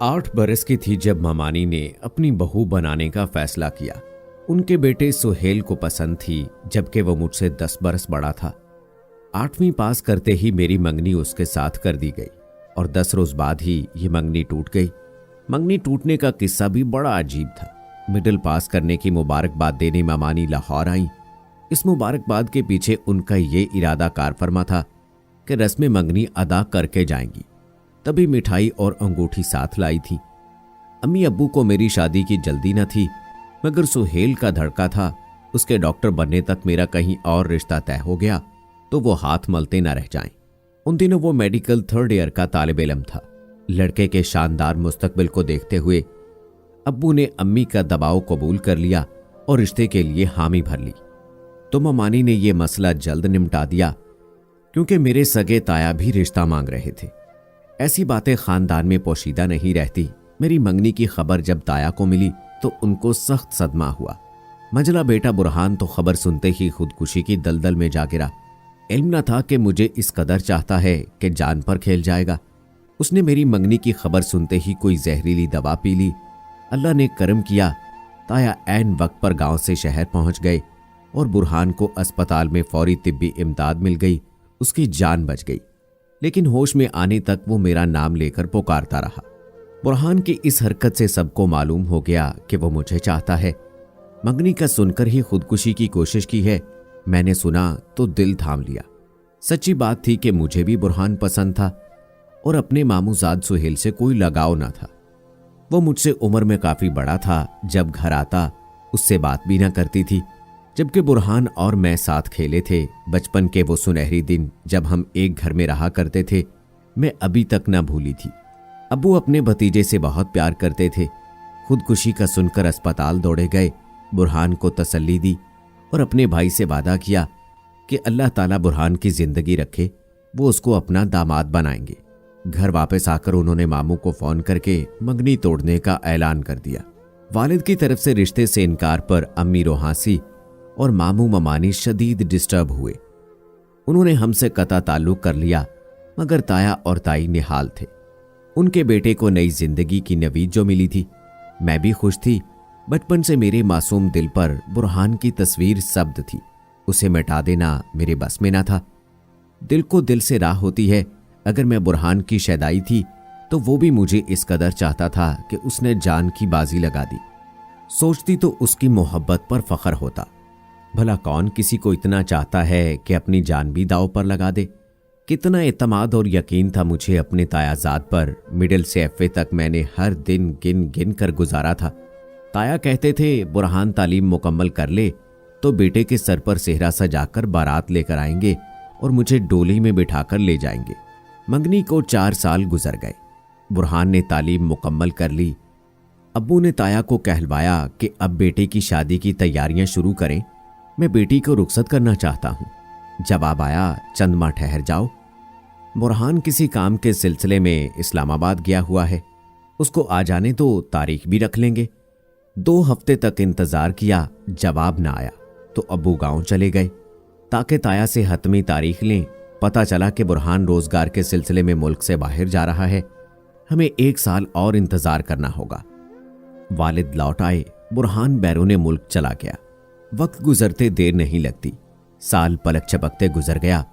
8 बरस की थी जब मामानी ने अपनी बहू बनाने का फैसला किया। उनके बेटे सुहेल को पसंद थी, जबकि वो मुझसे 10 बरस बड़ा था। 8वीं पास करते ही मेरी मंगनी उसके साथ कर दी गई और 10 रोज बाद ही ये मंगनी टूट गई। मंगनी टूटने का किस्सा भी बड़ा अजीब था। मिडिल पास करने की मुबारकबाद देने मामानी लाहौर आई। इस मुबारकबाद के पीछे उनका ये इरादा कारफरमा था कि रस्म मंगनी अदा करके जाएंगी। तभी मिठाई और अंगूठी साथ लाई थी। अम्मी अब्बू को मेरी शादी की जल्दी न थी, मगर सुहेल का धड़का था। उसके डॉक्टर बनने तक मेरा कहीं और रिश्ता तय हो गया तो वो हाथ मलते न रह जाएं। उन दिनों वो मेडिकल 3rd ईयर का तालिब इल्म था। लड़के के शानदार मुस्तकबिल को देखते हुए अब्बू ने अम्मी का दबाव कबूल कर लिया और रिश्ते के लिए हामी भर ली। तो मामानी ने यह मसला जल्द निपटा दिया, क्योंकि मेरे सगे ताया भी रिश्ता मांग रहे थे। ऐसी बातें खानदान में पोशीदा नहीं रहती। मेरी मंगनी की खबर जब ताया को मिली तो उनको सख्त सदमा हुआ। मंझला बेटा बुरहान तो खबर सुनते ही खुदकुशी की दलदल में जा गिरा। इल्म न था कि मुझे इस कदर चाहता है कि जान पर खेल जाएगा। उसने मेरी मंगनी की खबर सुनते ही कोई जहरीली दवा पी ली। अल्लाह ने करम किया, ताया ऐन वक्त पर गांव से शहर पहुंच गए और बुरहान को अस्पताल में फौरी तिब्बी इमदाद मिल गई। उसकी जान बच गई, लेकिन होश में आने तक वो मेरा नाम लेकर पुकारता रहा। बुरहान की इस हरकत से सबको मालूम हो गया कि वो मुझे चाहता है। मंगनी का सुनकर ही खुदकुशी की कोशिश की है। मैंने सुना तो दिल थाम लिया। सच्ची बात थी कि मुझे भी बुरहान पसंद था और अपने मामूजाद सुहेल से कोई लगाव ना था। वो मुझसे उम्र में काफी बड़ा था। जब घर आता उससे बात भी ना करती थी, जबकि बुरहान और मैं साथ खेले थे। बचपन के वो सुनहरी दिन जब हम एक घर में रहा करते थे, मैं अभी तक ना भूली थी। अब्बू अपने भतीजे से बहुत प्यार करते थे। खुदकुशी का सुनकर अस्पताल दौड़े गए। बुरहान को तसल्ली दी और अपने भाई से वादा किया कि अल्लाह ताला बुरहान की जिंदगी रखे, वो उसको अपना दामाद बनाएंगे। घर वापस आकर उन्होंने मामू को फोन करके मंगनी तोड़ने का ऐलान कर दिया। वालिद की तरफ से रिश्ते से इनकार पर अम्मी रोहासी और मामू ममानी शदीद डिस्टर्ब हुए। उन्होंने हमसे कता ताल्लुक कर लिया, मगर ताया और ताई निहाल थे। उनके बेटे को नई जिंदगी की नवीद जो मिली थी, मैं भी खुश थी। बचपन से मेरे मासूम दिल पर बुरहान की तस्वीर शब्द थी। उसे मिटा देना मेरे बस में ना था। दिल को दिल से राह होती है। अगर मैं बुरहान की शैदाई थी तो वो भी मुझे इस कदर चाहता था कि उसने जान की बाजी लगा दी। सोचती तो उसकी मोहब्बत पर फख्र होता। भला कौन किसी को इतना चाहता है कि अपनी जान भी दांव पर लगा दे। कितना एतमाद और यकीन था मुझे अपने तायाजाद पर। मिडिल से एफए तक मैंने हर दिन गिन गिन कर गुजारा था। ताया कहते थे बुरहान तालीम मुकम्मल कर ले तो बेटे के सर पर सेहरा सजाकर बारात लेकर आएंगे और मुझे डोली में बिठाकर ले जाएंगे। मंगनी को 4 साल गुजर गए। बुरहान ने तालीम मुकम्मल कर ली। अब्बू ने ताया को कहलवाया कि अब बेटे की शादी की तैयारियां शुरू करें। मैं बेटी को रुखसत करना चाहता हूं। जवाब आया, चंद माह ठहर जाओ। बुरहान किसी काम के सिलसिले में इस्लामाबाद गया हुआ है, उसको आ जाने तो तारीख भी रख लेंगे। 2 हफ्ते तक इंतजार किया, जवाब ना आया तो अब्बू गांव चले गए ताकि ताया से हतमी तारीख लें। पता चला कि बुरहान रोजगार के सिलसिले में मुल्क से बाहर जा रहा है। हमें 1 साल और इंतजार करना होगा। वालिद लौट आए। बुरहान बैरून मुल्क चला गया। वक्त गुजरते देर नहीं लगती। साल पलक झपकते गुजर गया,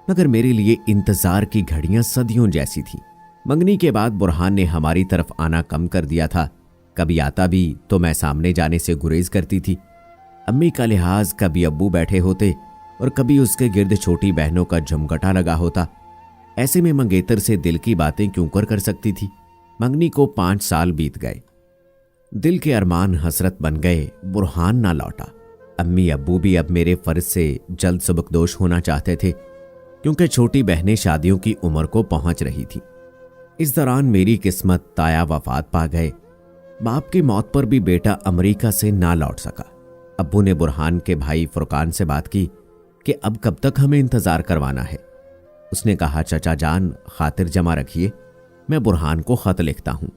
मगर मेरे लिए इंतजार की घड़ियां सदियों जैसी थी। मंगनी के बाद बुरहान ने हमारी तरफ आना कम कर दिया था। कभी आता भी तो मैं सामने जाने से गुरेज करती थी। अम्मी का लिहाज कभी अब्बू बैठे होते और कभी उसके गिर्द छोटी बहनों का झुमघटा लगा होता। ऐसे में मंगेतर से दिल की बातें क्यों कर सकती थी। मंगनी को 5 साल बीत गए। दिल के अरमान हसरत बन गए। बुरहान ना लौटा। अम्मी अब्बू भी अब मेरे फर्ज से जल्द सबकदोश होना चाहते थे, क्योंकि छोटी बहनें शादियों की उम्र को पहुंच रही थी। इस दौरान मेरी किस्मत ताया वफात पा गए। बाप की मौत पर भी बेटा अमेरिका से ना लौट सका। अब्बू ने बुरहान के भाई फुरकान से बात की कि अब कब तक हमें इंतजार करवाना है। उसने कहा, चचा जान खातिर जमा रखिए, मैं बुरहान को खत लिखता हूं।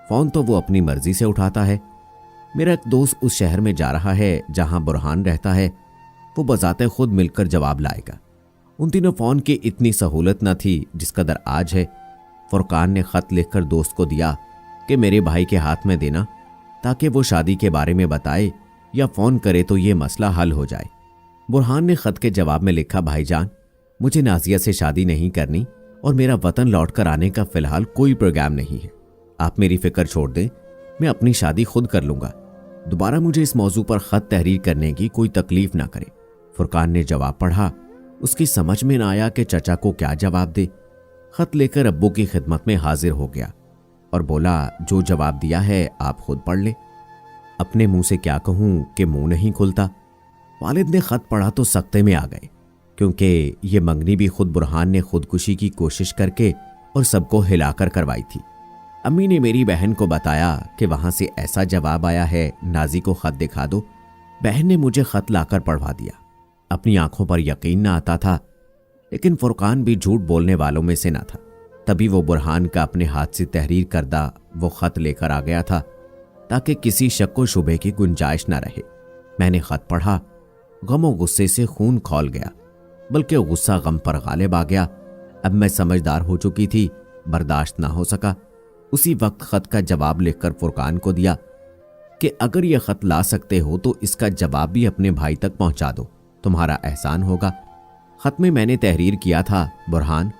फोन तो वो अपनी मर्जी से उठाता है। मेरा एक दोस्त उस शहर में जा रहा है जहां बुरहान रहता है। वो बजाते खुद मिलकर जवाब लाएगा। उन दिनों फोन की इतनी सहूलत न थी जिस कदर आज है। फुरकान ने खत लिखकर दोस्त को दिया कि मेरे भाई के हाथ में देना ताकि वो शादी के बारे में बताए या फोन करे तो ये मसला हल हो जाए। बुरहान ने खत के जवाब में लिखा, भाईजान, मुझे नाजिया से शादी नहीं करनी और मेरा वतन लौटकर आने का फिलहाल कोई प्रोग्राम नहीं है। आप मेरी फिक्र छोड़ दें, मैं अपनी शादी खुद कर लूंगा। दोबारा मुझे इस मौजू पर खत तहरीर करने की कोई तकलीफ ना करे। फुरकान ने जवाब पढ़ा। उसकी समझ में ना आया कि चचा को क्या जवाब दे। खत लेकर अब्बू की खिदमत में हाजिर हो गया और बोला, जो जवाब दिया है आप खुद पढ़ ले। अपने मुंह से क्या कहूं कि मुंह नहीं खुलता। वालिद ने खत पढ़ा तो सख्ते में आ गए, क्योंकि ये मंगनी भी खुद बुरहान ने खुदकुशी की कोशिश करके और सबको हिलाकर करवाई थी। अम्मी ने मेरी बहन को बताया कि वहां से ऐसा जवाब आया है, नाजी को खत दिखा दो। बहन ने मुझे खत लाकर पढ़वा दिया। अपनी आंखों पर यकीन न आता था, लेकिन फुरकान भी झूठ बोलने वालों में से न था। तभी वो बुरहान का अपने हाथ से तहरीर करदा वो खत लेकर आ गया था ताकि किसी शक व शुबे की गुंजाइश न रहे। मैंने खत पढ़ा। गम और गुस्से से खून खौल गया, बल्कि गुस्सा गम पर गालिब आ गया। अब मैं समझदार हो चुकी थी, बर्दाश्त ना हो सका। उसी वक्त खत का जवाब लिखकर फुरकान को दिया कि अगर यह खत ला सकते हो तो इसका जवाब भी अपने भाई तक पहुंचा दो, तुम्हारा एहसान होगा। खत में मैंने तहरीर किया था, बुरहान,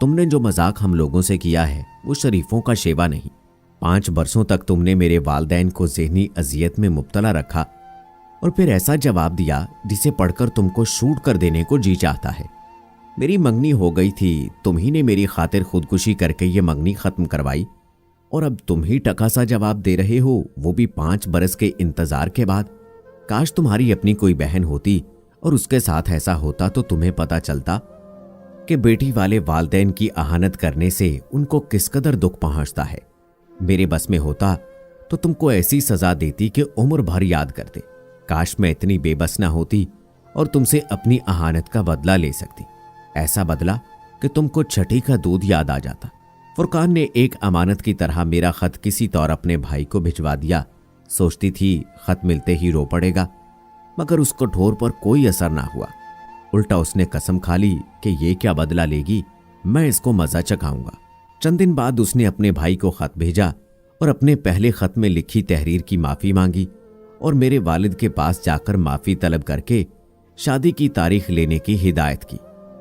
तुमने जो मजाक हम लोगों से किया है वो शरीफों का शेवा नहीं। 5 बरसों तक तुमने मेरे वालदैन को ज़हनी अजियत में मुब्तला रखा और फिर ऐसा जवाब दिया जिसे पढ़कर तुमको शूट कर देने को जी चाहता है। मेरी मंगनी हो गई थी, तुम ही ने मेरी खातिर खुदकुशी करके ये मंगनी खत्म करवाई और अब तुम ही टका सा जवाब दे रहे हो, वो भी 5 बरस के इंतजार के बाद। काश तुम्हारी अपनी कोई बहन होती और उसके साथ ऐसा होता तो तुम्हें पता चलता कि बेटी वाले वालदैन की आहानत करने से उनको किस कदर दुख पहुंचता है। मेरे बस में होता तो तुमको ऐसी सजा देती कि उम्र भर याद करते। काश मैं इतनी बेबस ना होती और तुमसे अपनी आहानत का बदला ले सकती, ऐसा बदला कि तुमको छठी का दूध याद आ जाता। फुरकान ने एक अमानत की तरह मेरा खत किसी तौर अपने भाई को भिजवा दिया। सोचती थी खत मिलते ही रो पड़ेगा, मगर उसको ठोर पर कोई असर ना हुआ। उल्टा उसने कसम खा ली कि ये क्या बदला लेगी, मैं इसको मजा चखाऊंगा। चंद दिन बाद उसने अपने भाई को खत भेजा और अपने पहले खत में लिखी तहरीर की माफी मांगी और मेरे वालिद के पास जाकर माफी तलब करके शादी की तारीख लेने की हिदायत की।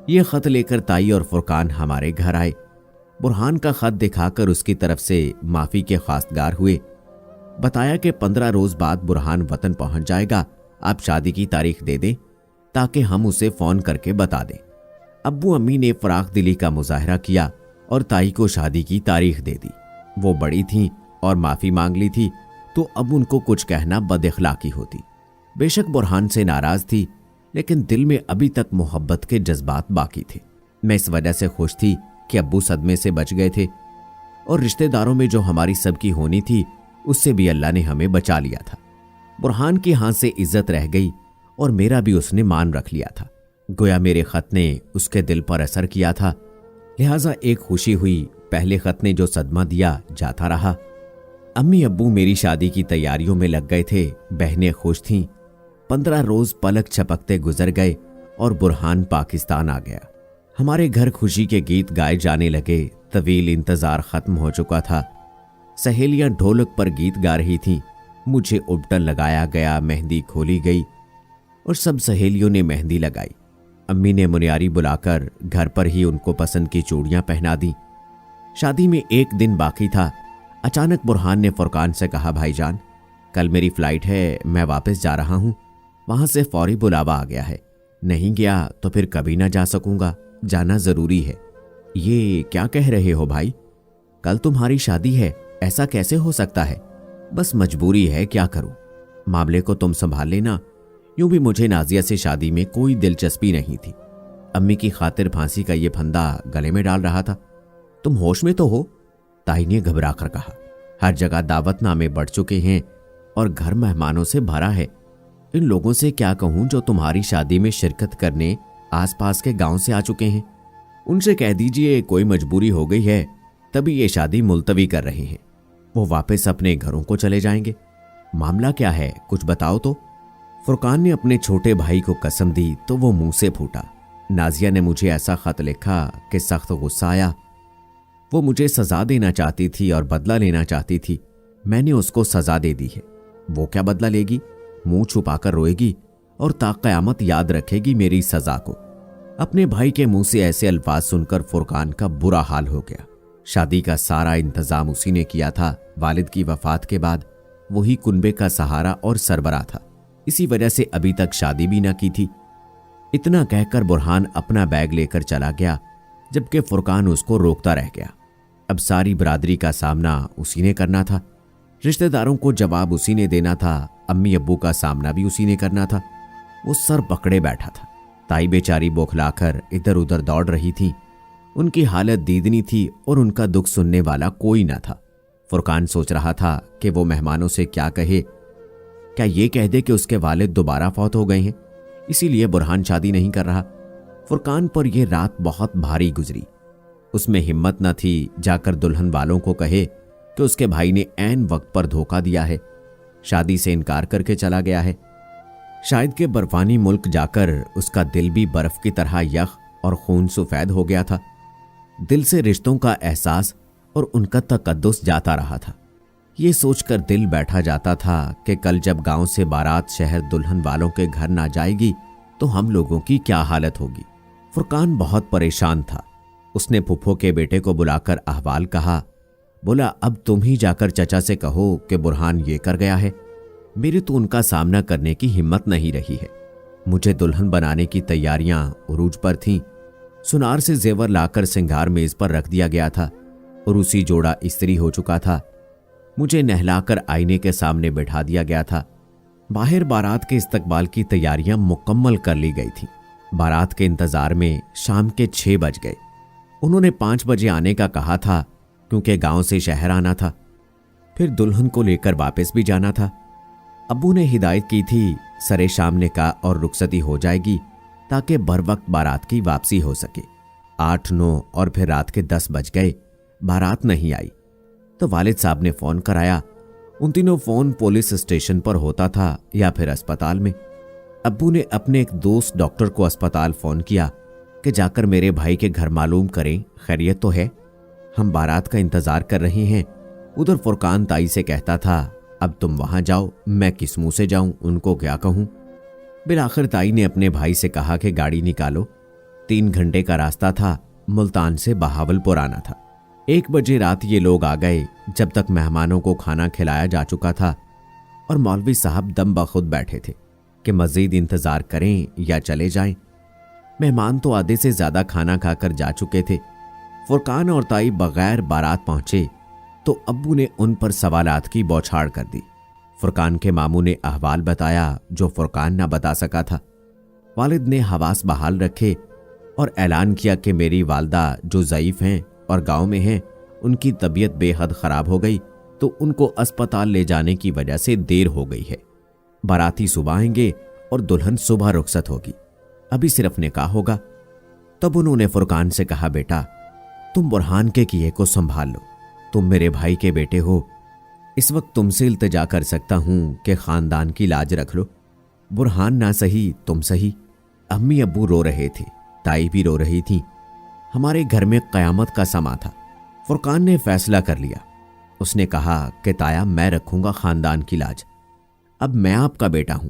यह खत लेकर ताई और फुरकान हमारे घर आए। बुरहान का खत दिखाकर उसकी तरफ से माफी के खासगार हुए। बताया कि 15 रोज बाद बुरहान वतन पहुंच जाएगा, आप शादी की तारीख दे दें ताकि हम उसे फोन करके बता दें। अब्बू अम्मी ने फराख दिली का मुजाहरा किया और ताई को शादी की तारीख दे दी। वो बड़ी थीं और माफी मांग ली थी, तो अब उनको कुछ कहना बदअखलाकी होती। बेशक बुरहान से नाराज थी, लेकिन दिल में अभी तक मोहब्बत के जज्बात बाकी थे। मैं इस वजह से खुश थी कि अब्बू सदमे से बच गए थे और रिश्तेदारों में जो हमारी सबकी होनी थी उससे भी अल्लाह ने हमें बचा लिया था। बुरहान की हाथ से इज्जत रह गई और मेरा भी उसने मान रख लिया था। गोया मेरे खत ने उसके दिल पर असर किया था, लिहाजा एक खुशी हुई। पहले खत ने जो सदमा दिया जाता रहा। अम्मी अब्बू मेरी शादी की तैयारियों में लग गए थे। बहनें खुश थीं। 15 रोज पलक झपकते गुजर गए और बुरहान पाकिस्तान आ गया। हमारे घर खुशी के गीत गाए जाने लगे। तवील इंतजार खत्म हो चुका था। सहेलियां ढोलक पर गीत गा रही थीं। मुझे उपटन लगाया गया, मेहंदी खोली गई और सब सहेलियों ने मेहंदी लगाई। अम्मी ने मुनियारी बुलाकर घर पर ही उनको पसंद की चूड़ियां पहना दी। शादी में 1 दिन बाकी था। अचानक बुरहान ने फुरकान से कहा, भाईजान, कल मेरी फ्लाइट है, मैं वापस जा रहा हूं। वहां से फौरी बुलावा आ गया है। नहीं गया तो फिर कभी ना जा सकूंगा, जाना जरूरी है। ये क्या कह रहे हो भाई? कल तुम्हारी शादी है, ऐसा कैसे हो सकता है? बस मजबूरी है, क्या करूं। मामले को तुम संभाल लेना। यूं भी मुझे नाजिया से शादी में कोई दिलचस्पी नहीं थी। अम्मी की खातिर फांसी का ये फंदा गले में डाल रहा था। तुम होश में तो हो? ताई ने घबरा कर कहा। हर जगह दावतनामे बढ़ चुके हैं और घर मेहमानों से भरा है। इन लोगों से क्या कहूं जो तुम्हारी शादी में शिरकत करने आसपास के गांव से आ चुके हैं। उनसे कह दीजिए कोई मजबूरी हो गई है, तभी ये शादी मुलतवी कर रहे हैं। वो वापस अपने घरों को चले जाएंगे। मामला क्या है, कुछ बताओ तो। फुरकान ने अपने छोटे भाई को कसम दी तो वो मुंह से फूटा। नाजिया ने मुझे ऐसा खत लिखा कि सख्त गुस्सा आया। वो मुझे सजा देना चाहती थी और बदला लेना चाहती थी। मैंने उसको सजा दे दी है। वो क्या बदला लेगी? मुंह छुपाकर रोएगी और ता क़यामत याद रखेगी मेरी सजा को। अपने भाई के मुंह से ऐसे अल्फाज सुनकर फुरकान का बुरा हाल हो गया। शादी का सारा इंतजाम उसी ने किया था। वालिद की वफात के बाद वही कुनबे का सहारा और सरबरा था। इसी वजह से अभी तक शादी भी न की थी। इतना कहकर बुरहान अपना बैग लेकर चला गया, जबकि फुरकान उसको रोकता रह गया। अब सारी बरादरी का सामना उसी ने करना था। रिश्तेदारों को जवाब उसी ने देना था। अम्मी अब्बू का सामना भी उसी ने करना था। वो सर पकड़े बैठा था। ताई बेचारी बौखलाकर इधर उधर दौड़ रही थी। उनकी हालत दीदनी थी और उनका दुख सुनने वाला कोई न था। फुरकान सोच रहा था कि वो मेहमानों से क्या कहे। क्या ये कह दे कि उसके वालिद दोबारा फौत हो गए हैं, इसीलिए बुरहान शादी नहीं कर रहा। फुरकान पर यह रात बहुत भारी गुजरी। उसमें हिम्मत न थी जाकर दुल्हन वालों को कहे कि उसके भाई ने ऐन वक्त पर धोखा दिया है, शादी से इनकार करके चला गया है। शायद के बर्फानी मुल्क जाकर उसका दिल भी बर्फ की तरह यख और खून सफेद हो गया था। दिल से रिश्तों का एहसास और उनका तकद्दुस जाता रहा था। ये सोचकर दिल बैठा जाता था कि कल जब गांव से बारात शहर दुल्हन वालों के घर ना जाएगी तो हम लोगों की क्या हालत होगी। फुरकान बहुत परेशान था। उसने फुफ्फो के बेटे को बुलाकर अहवाल कहा। बोला, अब तुम ही जाकर चचा से कहो कि बुरहान ये कर गया है। मेरी तो उनका सामना करने की हिम्मत नहीं रही है। मुझे दुल्हन बनाने की तैयारियां उरूज पर थीं। सुनार से जेवर लाकर सिंगार मेज पर रख दिया गया था और उसी जोड़ा इस्त्री हो चुका था। मुझे नहलाकर आईने के सामने बैठा दिया गया था। बाहर बारात के इस्तकबाल की तैयारियां मुकम्मल कर ली गई थी। बारात के इंतजार में शाम के 6 बज गए। उन्होंने 5 बजे आने का कहा था क्योंकि गांव से शहर आना था, फिर दुल्हन को लेकर वापस भी जाना था। अब्बू ने हिदायत की थी सरे शाम निकाह और रुखसती हो जाएगी ताकि बर वक्त बारात की वापसी हो सके। 8, 9 और फिर रात के 10 बज गए। बारात नहीं आई तो वालिद साहब ने फोन कराया। उन तीनों फोन पुलिस स्टेशन पर होता था या फिर अस्पताल में। अब्बू ने अपने एक दोस्त डॉक्टर को अस्पताल फोन किया कि जाकर मेरे भाई के घर मालूम करें खैरियत तो है, हम बारात का इंतजार कर रहे हैं। उधर फुरकान ताई से कहता था, अब तुम वहां जाओ, मैं किस मुंह से जाऊं, उनको क्या कहूं। बिलाखिर ताई ने अपने भाई से कहा कि गाड़ी निकालो। 3 घंटे का रास्ता था। मुल्तान से बहावलपुर आना था। 1 बजे रात ये लोग आ गए। जब तक मेहमानों को खाना खिलाया जा चुका था और मौलवी साहब दम बखुद बैठे थे कि मजीद इंतजार करें या चले जाएं। मेहमान तो आधे से ज्यादा खाना खाकर जा चुके थे। फुरकान और ताई बगैर बारात पहुंचे तो अब्बू ने उन पर सवालात की बौछार कर दी। फुरकान के मामू ने अहवाल बताया जो फुरकान ना बता सका था। वालिद ने हवास बहाल रखे और ऐलान किया कि मेरी वालदा जो ज़ईफ हैं और गांव में हैं, उनकी तबीयत बेहद ख़राब हो गई तो उनको अस्पताल ले जाने की वजह से देर हो गई है। बाराती सुबह आएंगे और दुल्हन सुबह रुखसत होगी। अभी सिर्फ निकाह होगा। तब उन्होंने फुरकान से कहा, बेटा तुम बुरहान के किए को संभाल लो, तुम मेरे भाई के बेटे हो। इस वक्त तुमसे इल्तिजा कर सकता हूं कि खानदान की लाज रख लो। बुरहान ना सही तुम सही। अम्मी अब्बू रो रहे थे, ताई भी रो रही थी। हमारे घर में कयामत का समा था। फुरकान ने फैसला कर लिया। उसने कहा कि ताया मैं रखूंगा खानदान की लाज। अब मैं आपका बेटा हूं,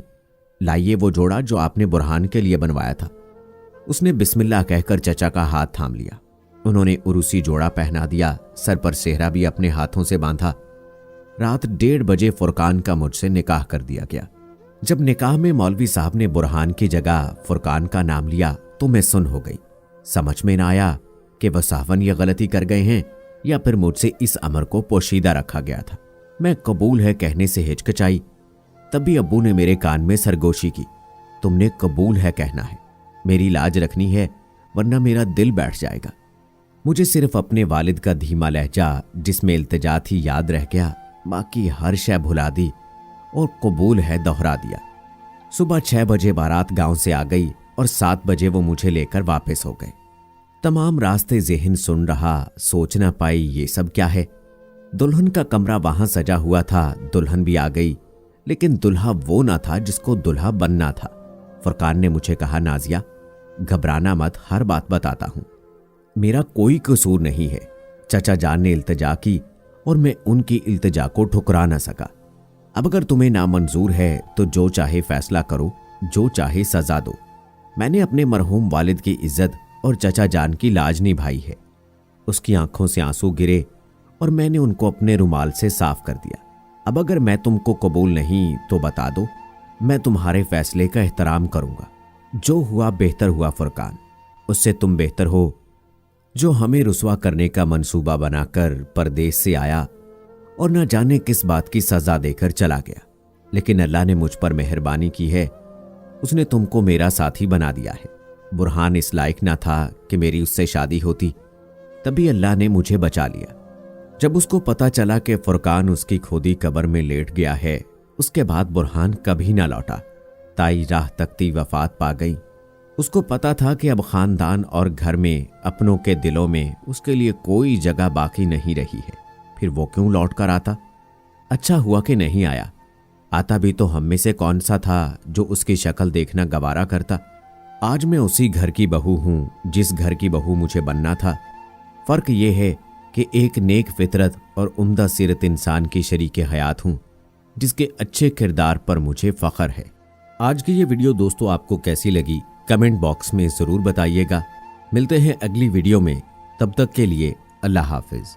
लाइए वो जोड़ा जो आपने बुरहान के लिए बनवाया था। उसने बिस्मिल्लाह कहकर चचा का हाथ थाम लिया। उन्होंने उरूसी जोड़ा पहना दिया। सर पर सेहरा भी अपने हाथों से बांधा। रात 1:30 बजे फुरकान का मुझसे निकाह कर दिया गया। जब निकाह में मौलवी साहब ने बुरहान की जगह फुरकान का नाम लिया तो मैं सुन हो गई। समझ में ना आया कि वह साहबन ये गलती कर गए हैं या फिर मुझसे इस अमर को पोशीदा रखा गया था। मैं कबूल है कहने से हिचकिचाई। तभी अब्बू ने मेरे कान में सरगोशी की, तुमने कबूल है कहना है, मेरी लाज रखनी है वरना मेरा दिल बैठ जाएगा। मुझे सिर्फ अपने वालिद का धीमा लहजा जिसमें इल्तिजा थी याद रह गया, बाकी हर शय भुला दी और कबूल है दोहरा दिया। सुबह 6 बजे बारात गांव से आ गई और 7 बजे वो मुझे लेकर वापस हो गए। तमाम रास्ते ज़हन सुन रहा, सोच ना पाई ये सब क्या है। दुल्हन का कमरा वहां सजा हुआ था। दुल्हन भी आ गई, लेकिन दुल्हा वो ना था जिसको दुल्हा बनना था। फुरकान ने मुझे कहा, नाजिया घबराना मत, हर बात बताता हूं। मेरा कोई कसूर नहीं है, चचा जान ने इल्तिजा की और मैं उनकी इल्तिजा को ठुकरा न सका। अब अगर तुम्हें नामंजूर है तो जो चाहे फैसला करो, जो चाहे सजा दो। मैंने अपने मरहूम वालिद की इज्जत और चचा जान की लाज निभाई है। उसकी आंखों से आंसू गिरे और मैंने उनको अपने रुमाल से साफ कर दिया। अब अगर मैं तुमको कबूल नहीं तो बता दो, मैं तुम्हारे फैसले का एहतराम करूंगा। जो हुआ बेहतर हुआ फुरकान, उससे तुम बेहतर हो जो हमें रुसवा करने का मंसूबा बनाकर परदेश से आया और न जाने किस बात की सजा देकर चला गया। लेकिन अल्लाह ने मुझ पर मेहरबानी की है, उसने तुमको मेरा साथी बना दिया है। बुरहान इस लायक ना था कि मेरी उससे शादी होती, तभी अल्लाह ने मुझे बचा लिया। जब उसको पता चला कि फुरकान उसकी खोदी कब्र में लेट गया है, उसके बाद बुरहान कभी ना लौटा। ताई राह तकती वफात पा गई। उसको पता था कि अब खानदान और घर में अपनों के दिलों में उसके लिए कोई जगह बाकी नहीं रही है। फिर वो क्यों लौट कर आता? अच्छा हुआ कि नहीं आया। आता भी तो हम में से कौन सा था जो उसकी शक्ल देखना गवारा करता। आज मैं उसी घर की बहू हूं जिस घर की बहू मुझे बनना था। फर्क ये है कि एक नेक फितरत और उम्दा सीरत इंसान की शरीके हयात हूं, जिसके अच्छे किरदार पर मुझे फख्र है। आज की ये वीडियो दोस्तों आपको कैसी लगी कमेंट बॉक्स में ज़रूर बताइएगा। मिलते हैं अगली वीडियो में, तब तक के लिए अल्लाह हाफिज।